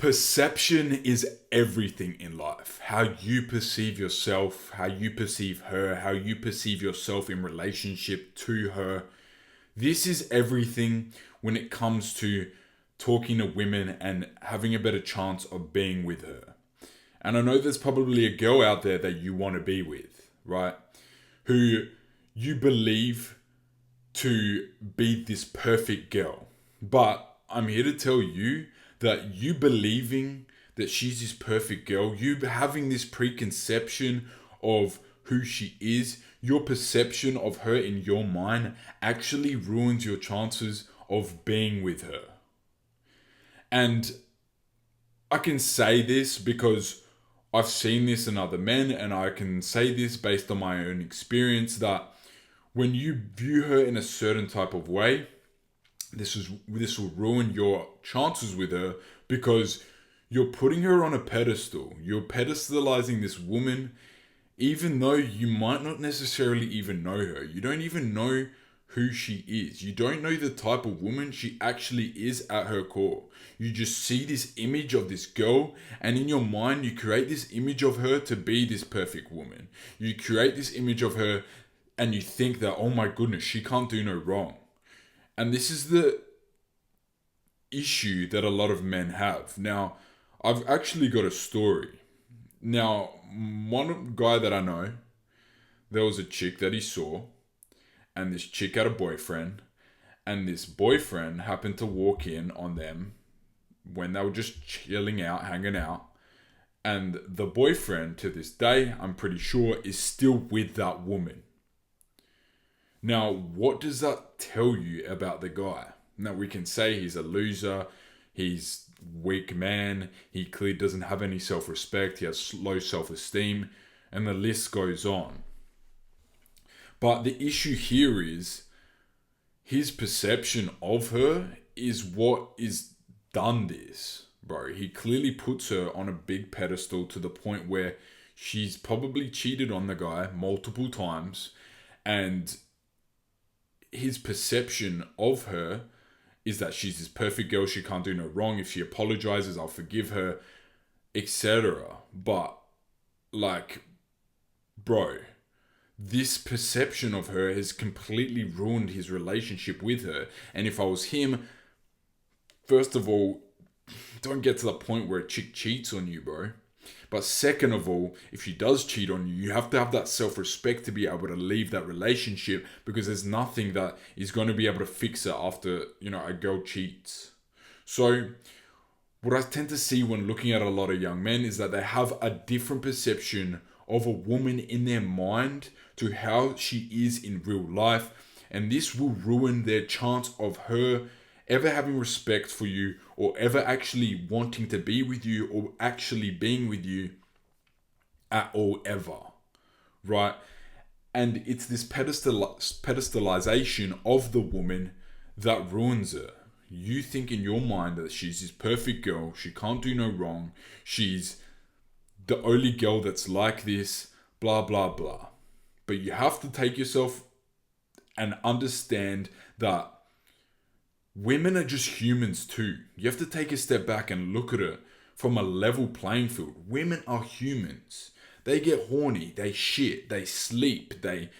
Perception is everything in life. How you perceive yourself, how you perceive her, how you perceive yourself in relationship to her. This is everything when it comes to talking to women and having a better chance of being with her. And I know there's probably a girl out there that you want to be with, right? Who you believe to be this perfect girl. But I'm here to tell you that you believing that she's this perfect girl, you having this preconception of who she is, your perception of her in your mind actually ruins your chances of being with her. And I can say this because I've seen this in other men, and I can say this based on my own experience that when you view her in a certain type of way, this will ruin your chances with her because you're putting her on a pedestal. You're pedestalizing this woman even though you might not necessarily even know her. You don't even know who she is. You don't know the type of woman she actually is at her core. You just see this image of this girl, and in your mind you create this image of her to be this perfect woman. You create this image of her and you think that, oh my goodness, she can't do no wrong. And this is the issue that a lot of men have. Now, I've actually got a story. Now, one guy that I know, there was a chick that he saw, and this chick had a boyfriend, and this boyfriend happened to walk in on them when they were just chilling out, hanging out, and the boyfriend, to this day, I'm pretty sure, is still with that woman. Now, what does that tell you about the guy? Now, we can say he's a loser, he's weak man, he clearly doesn't have any self-respect, he has low self-esteem, and the list goes on. But the issue here is his perception of her is what is done this, bro. He clearly puts her on a big pedestal to the point where she's probably cheated on the guy multiple times, and his perception of her is that she's this perfect girl, she can't do no wrong. If she apologizes, I'll forgive her, etc. But, like, bro, this perception of her has completely ruined his relationship with her. And if I was him, first of all, don't get to the point where a chick cheats on you, bro. But second of all, if she does cheat on you, you have to have that self-respect to be able to leave that relationship, because there's nothing that is going to be able to fix it after, a girl cheats. So what I tend to see when looking at a lot of young men is that they have a different perception of a woman in their mind to how she is in real life. And this will ruin their chance of her ever having respect for you, or ever actually wanting to be with you, or actually being with you at all ever, right? And it's this pedestalization of the woman that ruins her. You think in your mind that she's this perfect girl, she can't do no wrong, she's the only girl that's like this, blah, blah, blah. But you have to take yourself and understand that women are just humans too. You have to take a step back and look at it from a level playing field. Women are humans. They get horny, they shit, they sleep, they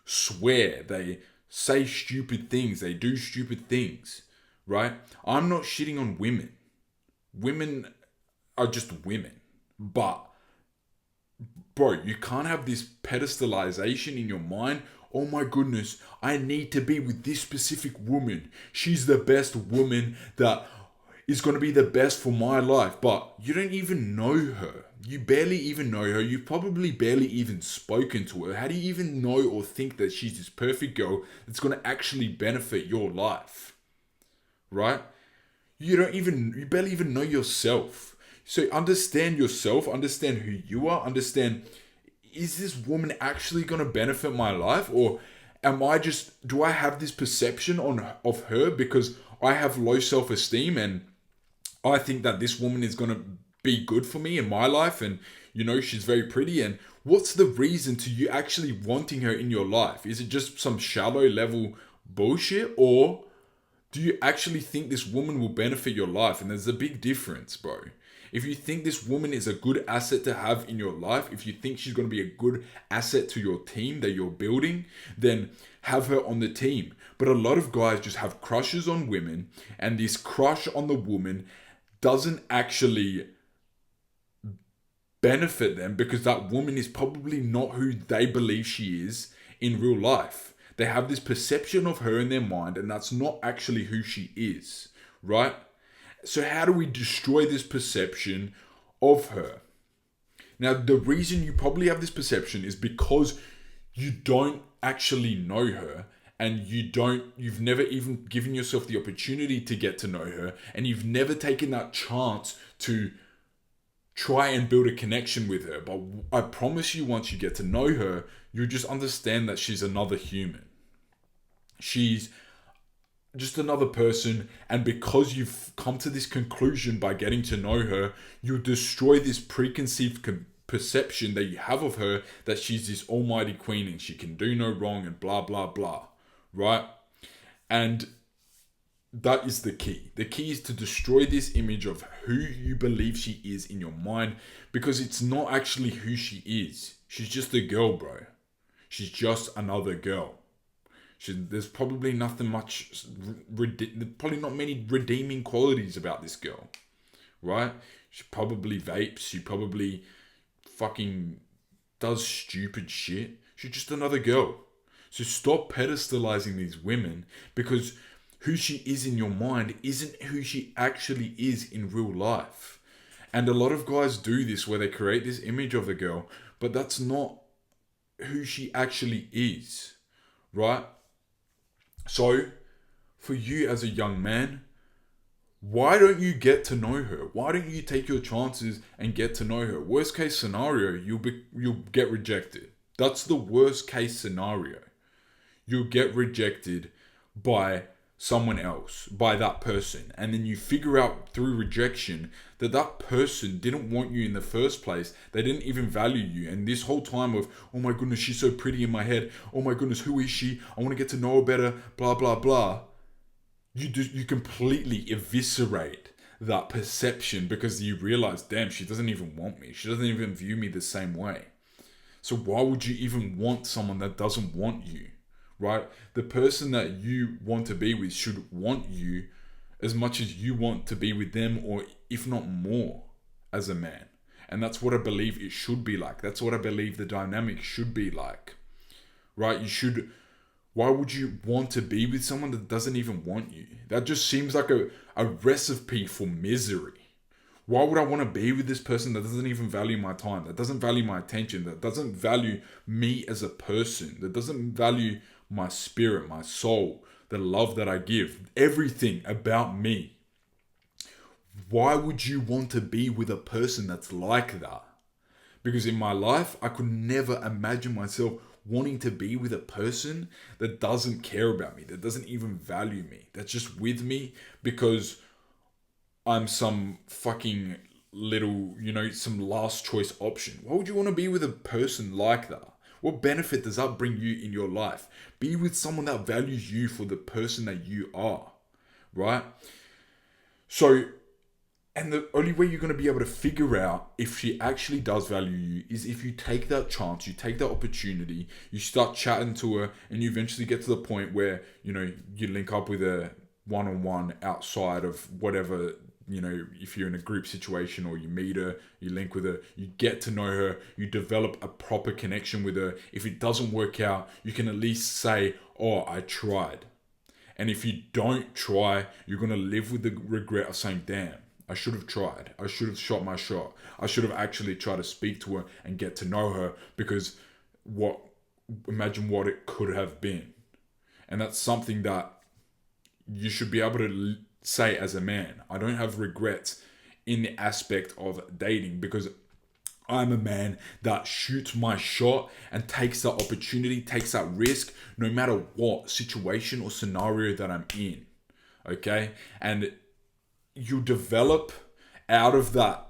swear, they say stupid things, they do stupid things, right? I'm not shitting on women. Women are just women. But, bro, you can't have this pedestalization in your mind. Oh my goodness, I need to be with this specific woman. She's the best woman that is going to be the best for my life. But you don't even know her. You barely even know her. You've probably barely even spoken to her. How do you even know or think that she's this perfect girl that's going to actually benefit your life? Right? You barely even know yourself. So understand yourself, understand who you are, understand, is this woman actually going to benefit my life? Or do I have this perception of her because I have low self-esteem and I think that this woman is going to be good for me in my life, and she's very pretty, and what's the reason to you actually wanting her in your life? Is it just some shallow level bullshit, or do you actually think this woman will benefit your life? And there's a big difference, bro. If you think this woman is a good asset to have in your life, if you think she's going to be a good asset to your team that you're building, then have her on the team. But a lot of guys just have crushes on women, and this crush on the woman doesn't actually benefit them because that woman is probably not who they believe she is in real life. They have this perception of her in their mind, and that's not actually who she is, right? So how do we destroy this perception of her? Now, the reason you probably have this perception is because you don't actually know her, and you've never even given yourself the opportunity to get to know her, and you've never taken that chance to try and build a connection with her. But I promise you, once you get to know her, you'll just understand that she's another human. She's just another person, and because you've come to this conclusion by getting to know her, you'll destroy this preconceived perception that you have of her, that she's this almighty queen and she can do no wrong and blah blah blah, right? And that is the key. The key is to destroy this image of who you believe she is in your mind, because it's not actually who she is. She's just a girl, bro. She's just another girl. There's probably nothing much, probably not many redeeming qualities about this girl, right? She probably vapes. She probably fucking does stupid shit. She's just another girl. So stop pedestalizing these women, because who she is in your mind isn't who she actually is in real life. And a lot of guys do this where they create this image of a girl, but that's not who she actually is, right? So, for you as a young man, why don't you get to know her? Why don't you take your chances and get to know her? Worst case scenario, you'll get rejected. That's the worst case scenario. You'll get rejected by someone else, by that person. And then you figure out through rejection that that person didn't want you in the first place. They didn't even value you. And this whole time of, oh my goodness, she's so pretty in my head. Oh my goodness, who is she? I want to get to know her better, blah, blah, blah. You completely eviscerate that perception, because you realize, damn, she doesn't even want me. She doesn't even view me the same way. So why would you even want someone that doesn't want you? Right? The person that you want to be with should want you as much as you want to be with them, or if not more, as a man. And that's what I believe it should be like. That's what I believe the dynamic should be like. Right? Why would you want to be with someone that doesn't even want you? That just seems like a recipe for misery. Why would I want to be with this person that doesn't even value my time, that doesn't value my attention, that doesn't value me as a person, that doesn't value my spirit, my soul, the love that I give, everything about me? Why would you want to be with a person that's like that? Because in my life, I could never imagine myself wanting to be with a person that doesn't care about me, that doesn't even value me, that's just with me because I'm some fucking little, some last choice option. Why would you want to be with a person like that? What benefit does that bring you in your life? Be with someone that values you for the person that you are, right? So, and the only way you're going to be able to figure out if she actually does value you is if you take that chance, you take that opportunity, you start chatting to her, and you eventually get to the point where, you link up with her one-on-one outside of whatever, if you're in a group situation, or you meet her, you link with her, you get to know her, you develop a proper connection with her. If it doesn't work out, you can at least say, oh, I tried. And if you don't try, you're going to live with the regret of saying, damn, I should have tried. I should have shot my shot. I should have actually tried to speak to her and get to know her, because imagine what it could have been. And that's something that you should be able to say as a man. I don't have regrets in the aspect of dating, because I'm a man that shoots my shot and takes that opportunity, takes that risk, no matter what situation or scenario that I'm in. Okay? And you develop out of that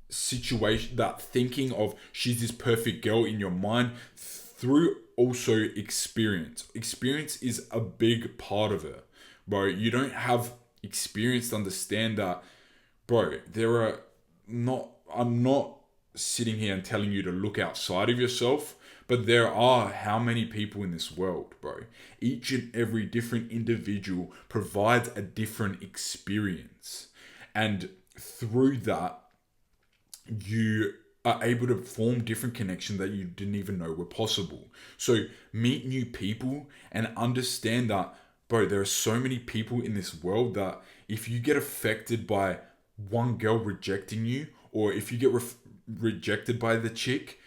situation, that thinking of she's this perfect girl in your mind, through also experience. Experience is a big part of it, bro. You don't have experience to understand that, bro, there are I'm not sitting here and telling you to look outside of yourself, but there are how many people in this world, bro? Each and every different individual provides a different experience. And through that, you are able to form different connections that you didn't even know were possible. So meet new people and understand that, bro, there are so many people in this world that if you get affected by one girl rejecting you, or if you get rejected by the chick,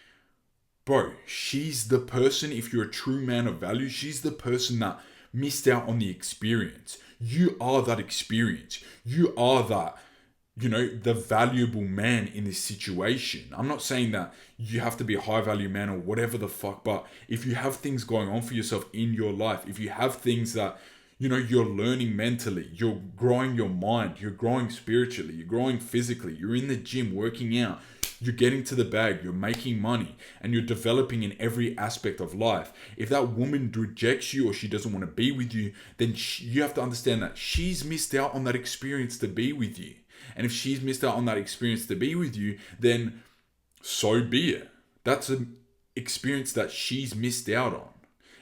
bro, she's the person, if you're a true man of value, she's the person that missed out on the experience. You are that experience. You are that, the valuable man in this situation. I'm not saying that you have to be a high value man or whatever the fuck, but if you have things going on for yourself in your life, if you have things that, you're learning mentally, you're growing your mind, you're growing spiritually, you're growing physically, you're in the gym working out, you're getting to the bag, you're making money, and you're developing in every aspect of life. If that woman rejects you or she doesn't want to be with you, then you have to understand that she's missed out on that experience to be with you. And if she's missed out on that experience to be with you, then so be it. That's an experience that she's missed out on.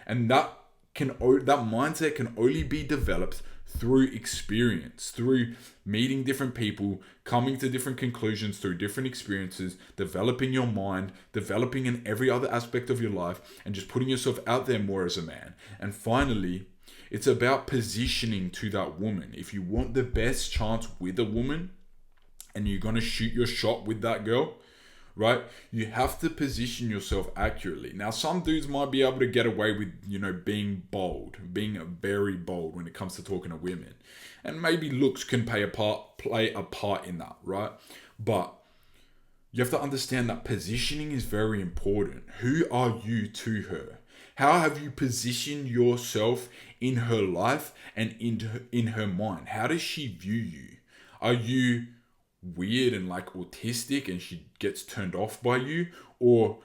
And that mindset can only be developed through experience, through meeting different people, coming to different conclusions through different experiences, developing your mind, developing in every other aspect of your life, and just putting yourself out there more as a man. And finally, it's about positioning to that woman. If you want the best chance with a woman and you're going to shoot your shot with that girl, right? You have to position yourself accurately. Now, some dudes might be able to get away with, being bold, being very bold when it comes to talking to women. And maybe looks can play a part in that, right? But you have to understand that positioning is very important. Who are you to her? How have you positioned yourself in her life and in her mind? How does she view you? Are you weird and like autistic and she gets turned off by you? Or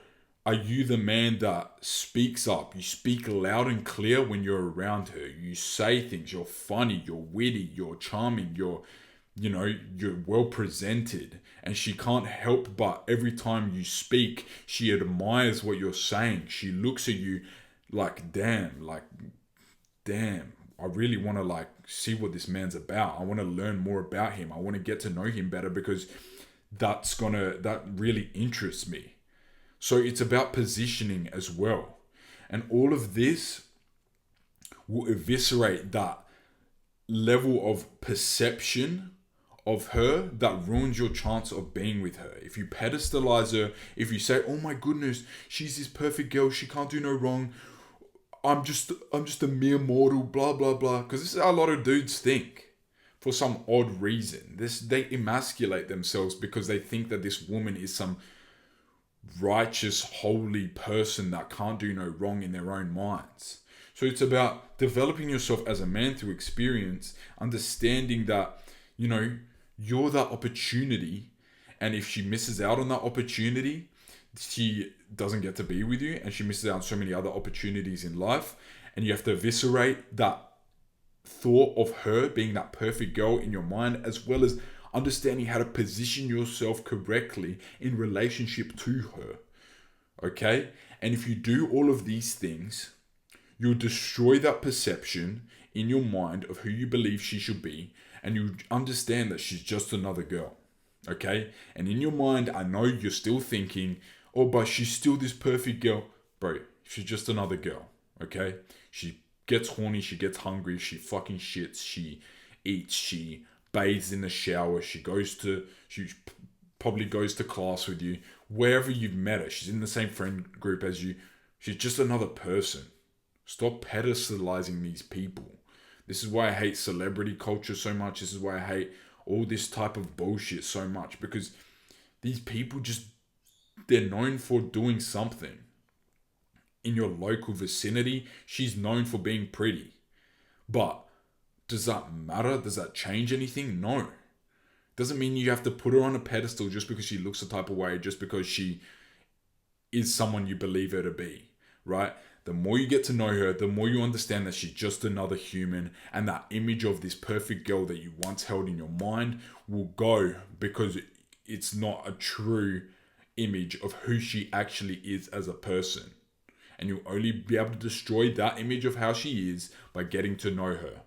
are you the man that speaks up? You speak loud and clear when you're around her. You say things. You're funny. You're witty. You're charming. You're well presented. And she can't help but every time you speak, she admires what you're saying. She looks at you like, damn, I really want to see what this man's about. I want to learn more about him. I want to get to know him better because that really interests me. So it's about positioning as well. And all of this will eviscerate that level of perception of her that ruins your chance of being with her. If you pedestalize her, if you say, oh my goodness, she's this perfect girl, she can't do no wrong, I'm just a mere mortal, blah, blah, blah. Because this is how a lot of dudes think. For some odd reason. They emasculate themselves because they think that this woman is some righteous, holy person that can't do no wrong in their own minds. So it's about developing yourself as a man through experience, understanding that, you're that opportunity. And if she misses out on that opportunity, she doesn't get to be with you, and she misses out on so many other opportunities in life. And you have to eviscerate that thought of her being that perfect girl in your mind, as well as understanding how to position yourself correctly in relationship to her. Okay? And if you do all of these things, you'll destroy that perception in your mind of who you believe she should be, and you understand that she's just another girl. Okay? And in your mind, I know you're still thinking, oh, but she's still this perfect girl. Bro, she's just another girl. Okay? She gets horny, she gets hungry, she fucking shits, she eats, she bathes in the shower, she probably goes to class with you. Wherever you've met her, she's in the same friend group as you. She's just another person. Stop pedestalizing these people. This is why I hate celebrity culture so much. This is why I hate all this type of bullshit so much, because these people they're known for doing something. In your local vicinity, she's known for being pretty. But does that matter? Does that change anything? No. Doesn't mean you have to put her on a pedestal just because she looks a type of way, just because she is someone you believe her to be, right? The more you get to know her, the more you understand that she's just another human, and that image of this perfect girl that you once held in your mind will go, because it's not a true image of who she actually is as a person. And you'll only be able to destroy that image of how she is by getting to know her.